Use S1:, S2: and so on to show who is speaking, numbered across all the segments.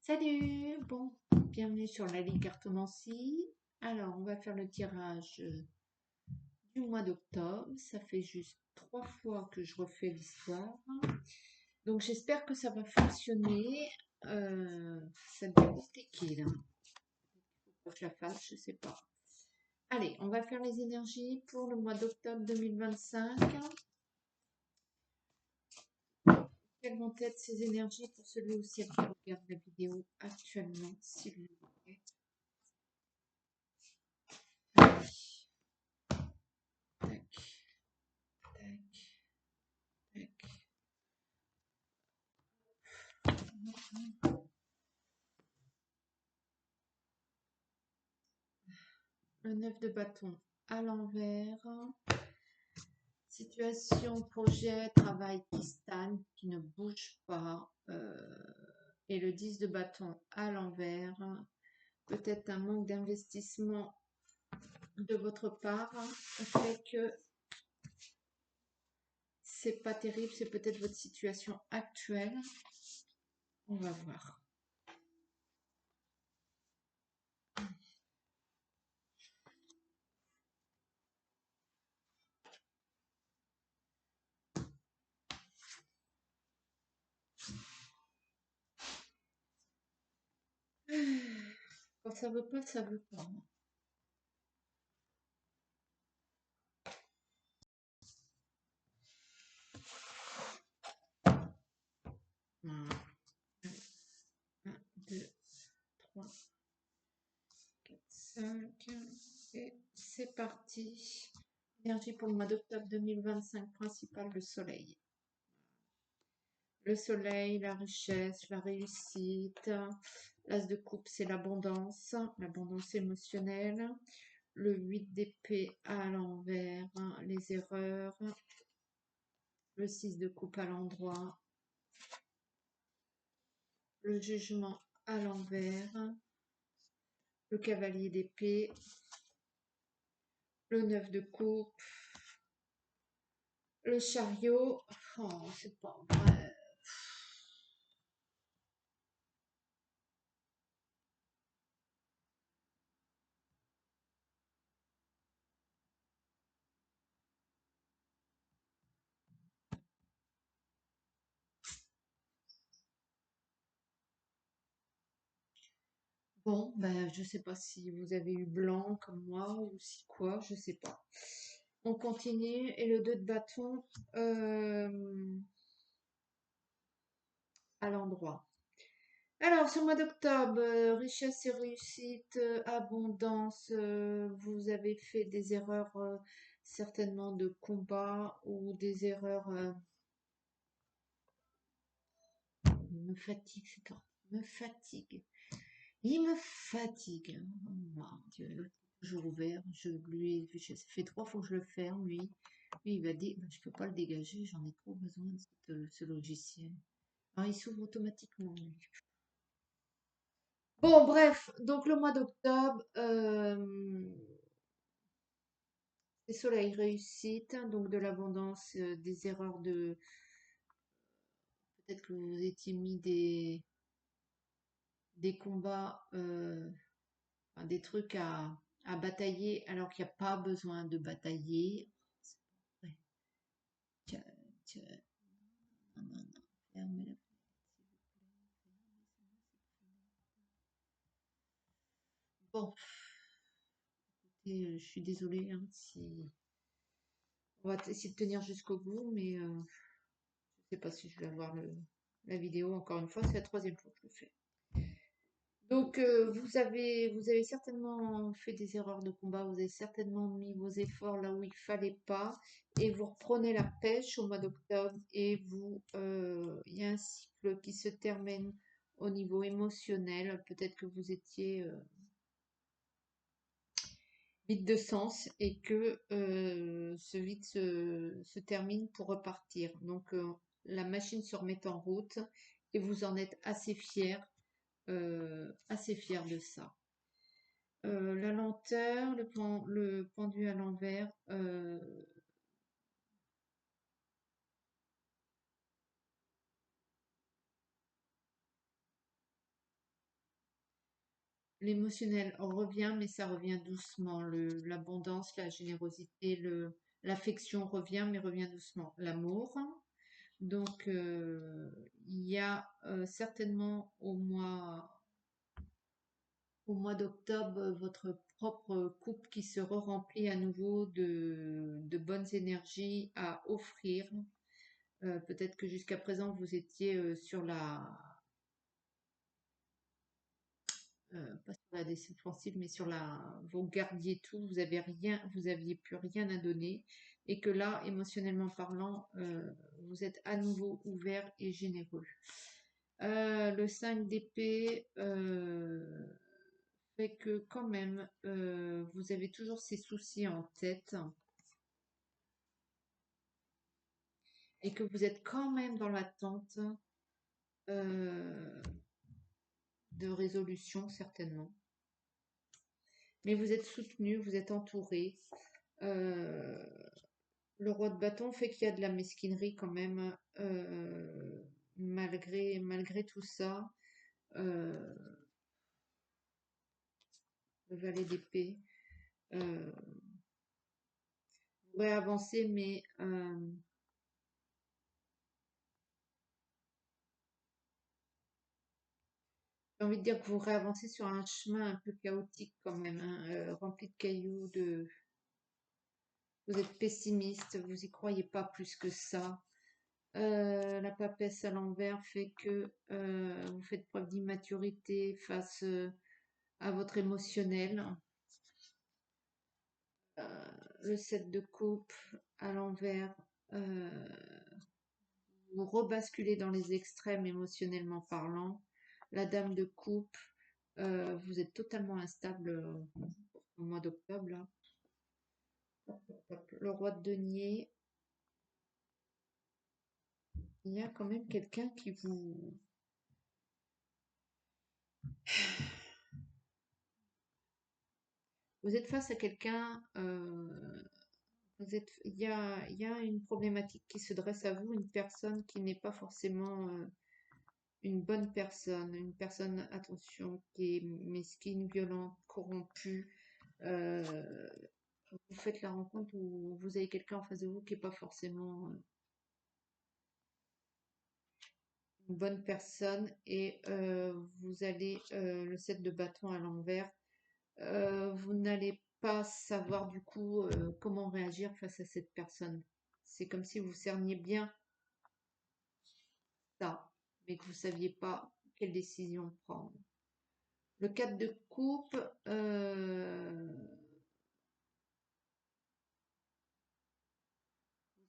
S1: Salut! Bon, bienvenue sur la Ligue Cartomancie. Alors, on va faire le tirage du mois d'octobre. Ça fait juste 3 fois que je refais l'histoire. Donc, j'espère que ça va fonctionner. Ça devient compliqué, là. Faut que je la fasse, je sais pas. Allez, on va faire les énergies pour le mois d'octobre 2025. Quelles vont être ces énergies pour celui ou celle qui regarde la vidéo actuellement, s'il vous plaît? Allez. Tac, tac, tac. Le 9 de bâton à l'envers. Situation, projet, travail qui stagne, qui ne bouge pas. Et le 10 de bâton à l'envers. Peut-être un manque d'investissement de votre part fait que c'est pas terrible. C'est peut-être votre situation actuelle. On va voir. Quand ça veut pas, ça veut pas. Voilà. 1, 2, 3, 4, 5. Et c'est parti. Énergie pour le mois d'octobre 2025, principal, le soleil. Le soleil, la richesse, la réussite. L'as de coupe, c'est l'abondance émotionnelle. Le 8 d'épée à l'envers, les erreurs. Le 6 de coupe à l'endroit. Le jugement à l'envers. Le cavalier d'épée. Le 9 de coupe. Le chariot. Oh, c'est pas vrai. Bon, ben, je sais pas si vous avez eu blanc comme moi ou si quoi, je sais pas. On continue. Et le 2 de bâton à l'endroit. Alors, ce mois d'octobre, richesse et réussite, abondance, vous avez fait des erreurs certainement de combat ou des erreurs... il me fatigue, c'est tout. Me fatigue. Il me fatigue. Oh, mon Dieu. Toujours ouvert. Ça fait 3 fois que je le ferme, lui. Lui, il va dire, je peux pas le dégager, j'en ai trop besoin de ce logiciel. Alors, il s'ouvre automatiquement, lui. Bon, bref, donc le mois d'octobre, c'est soleil réussite, donc de l'abondance, des erreurs de... Peut-être que vous étiez mis des combats, enfin, des trucs à batailler alors qu'il n'y a pas besoin de batailler. C'est pas vrai. Tiens, tiens, non, non, non, fermez-la. Bon, écoutez, je suis désolée hein, si... On va essayer de tenir jusqu'au bout, mais je ne sais pas si je vais avoir la vidéo encore une fois. C'est la 3e fois que je le fais. Donc, vous avez certainement fait des erreurs de combat, vous avez certainement mis vos efforts là où il fallait pas, et vous reprenez la pêche au mois d'octobre, et il y a un cycle qui se termine au niveau émotionnel. Peut-être que vous étiez vide de sens et que ce vide se termine pour repartir. Donc, la machine se remet en route et vous en êtes assez fiers de ça. La lenteur, le pendu à l'envers, L'émotionnel revient, mais ça revient doucement. L'abondance, la générosité, l'affection revient, mais revient doucement. L'amour. Donc, il y a certainement au mois d'octobre, votre propre coupe qui se remplit à nouveau de bonnes énergies à offrir. Peut-être que jusqu'à présent, vous étiez sur pas sur la défensive, mais sur vous gardiez tout, vous avez rien, vous aviez plus rien à donner, et que là, émotionnellement parlant, vous êtes à nouveau ouvert et généreux. Le 5 d'épée fait que quand même, vous avez toujours ces soucis en tête et que vous êtes quand même dans l'attente euh, de résolution certainement. Mais vous êtes soutenu, vous êtes entouré. Euh, le roi de bâton fait qu'il y a de la mesquinerie quand même, malgré tout ça. Euh, le valet d'épée. Euh, vous pourrez avancer, mais j'ai envie de dire que vous réavancez sur un chemin un peu chaotique quand même, hein, rempli de cailloux, vous êtes pessimiste, vous y croyez pas plus que ça. La papesse à l'envers fait que vous faites preuve d'immaturité face à votre émotionnel. Le 7 de coupe à l'envers, euh, vous rebasculez dans les extrêmes émotionnellement parlant. La dame de coupe, vous êtes totalement instable au mois d'octobre. Là. Le roi de denier, il y a quand même quelqu'un qui vous êtes face à quelqu'un, il y a une problématique qui se dresse à vous, une personne qui n'est pas forcément une bonne personne, une personne, attention, qui est mesquine, violente, corrompue. Euh, vous faites la rencontre où vous avez quelqu'un en face de vous qui n'est pas forcément une bonne personne et vous allez, le 7 de bâton à l'envers, vous n'allez pas savoir du coup comment réagir face à cette personne. C'est comme si vous cerniez bien ça, mais que vous ne saviez pas quelle décision prendre. Le 4 de coupe, vous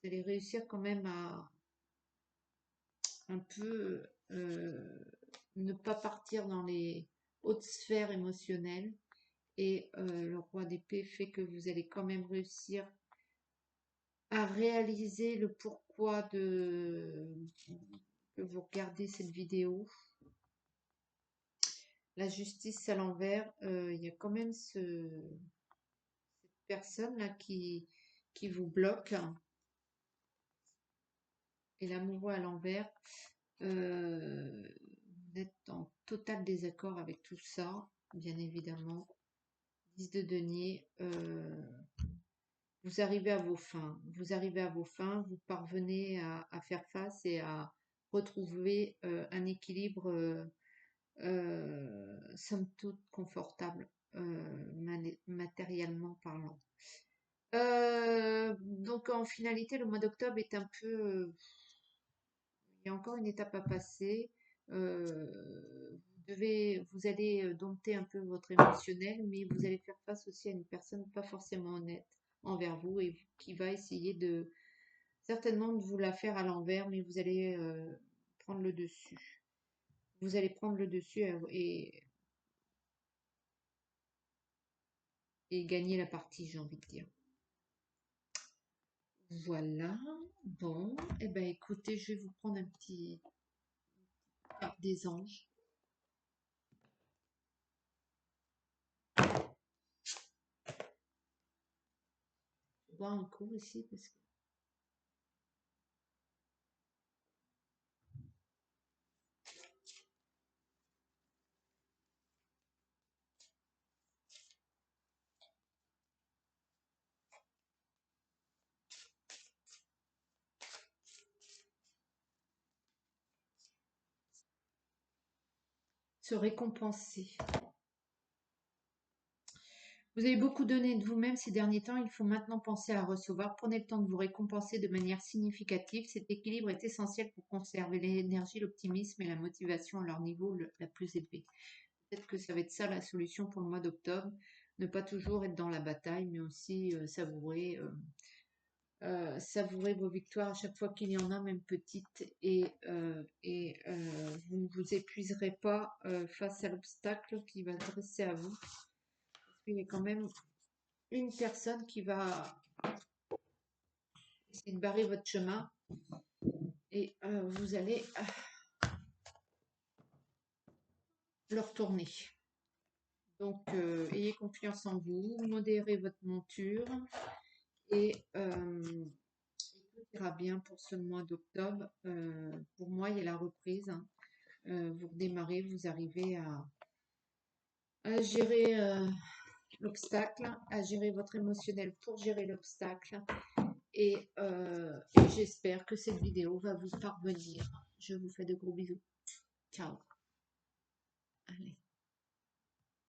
S1: allez réussir quand même à un peu ne pas partir dans les hautes sphères émotionnelles. Et le roi d'épée fait que vous allez quand même réussir à réaliser le pourquoi que vous regardez cette vidéo. La justice à l'envers, il y a quand même cette personne là qui vous bloque et l'amoureux à l'envers. Vous êtes en total désaccord avec tout ça, bien évidemment. 10 de denier, vous arrivez à vos fins. Vous arrivez à vos fins, vous parvenez à faire face et à retrouver un équilibre somme toute confortable, matériellement parlant. Donc en finalité, le mois d'octobre est un peu, il y a encore une étape à passer. Vous allez dompter un peu votre émotionnel, mais vous allez faire face aussi à une personne pas forcément honnête envers vous et qui va essayer certainement de vous la faire à l'envers, mais vous allez prendre le dessus. Vous allez prendre le dessus et gagner la partie, j'ai envie de dire. Voilà. Bon, eh ben écoutez, je vais vous prendre un petit carte des anges. Je vais boire un coup aussi parce que se récompenser. Vous avez beaucoup donné de vous-même ces derniers temps, il faut maintenant penser à recevoir. Prenez le temps de vous récompenser de manière significative. Cet équilibre est essentiel pour conserver l'énergie, l'optimisme et la motivation à leur niveau la plus élevé. Peut-être que ça va être ça la solution pour le mois d'octobre. Ne pas toujours être dans la bataille, mais aussi savourer vos victoires à chaque fois qu'il y en a, même petites, et vous ne vous épuiserez pas face à l'obstacle qui va dresser à vous. Parce qu'il y a quand même une personne qui va essayer de barrer votre chemin et vous allez le retourner. Donc, ayez confiance en vous, modérez votre monture et tout ira bien pour ce mois d'octobre. Pour moi, il y a la reprise. Hein. Vous redémarrez, vous arrivez à gérer l'obstacle, à gérer votre émotionnel pour gérer l'obstacle. Et j'espère que cette vidéo va vous parvenir. Je vous fais de gros bisous. Ciao. Allez.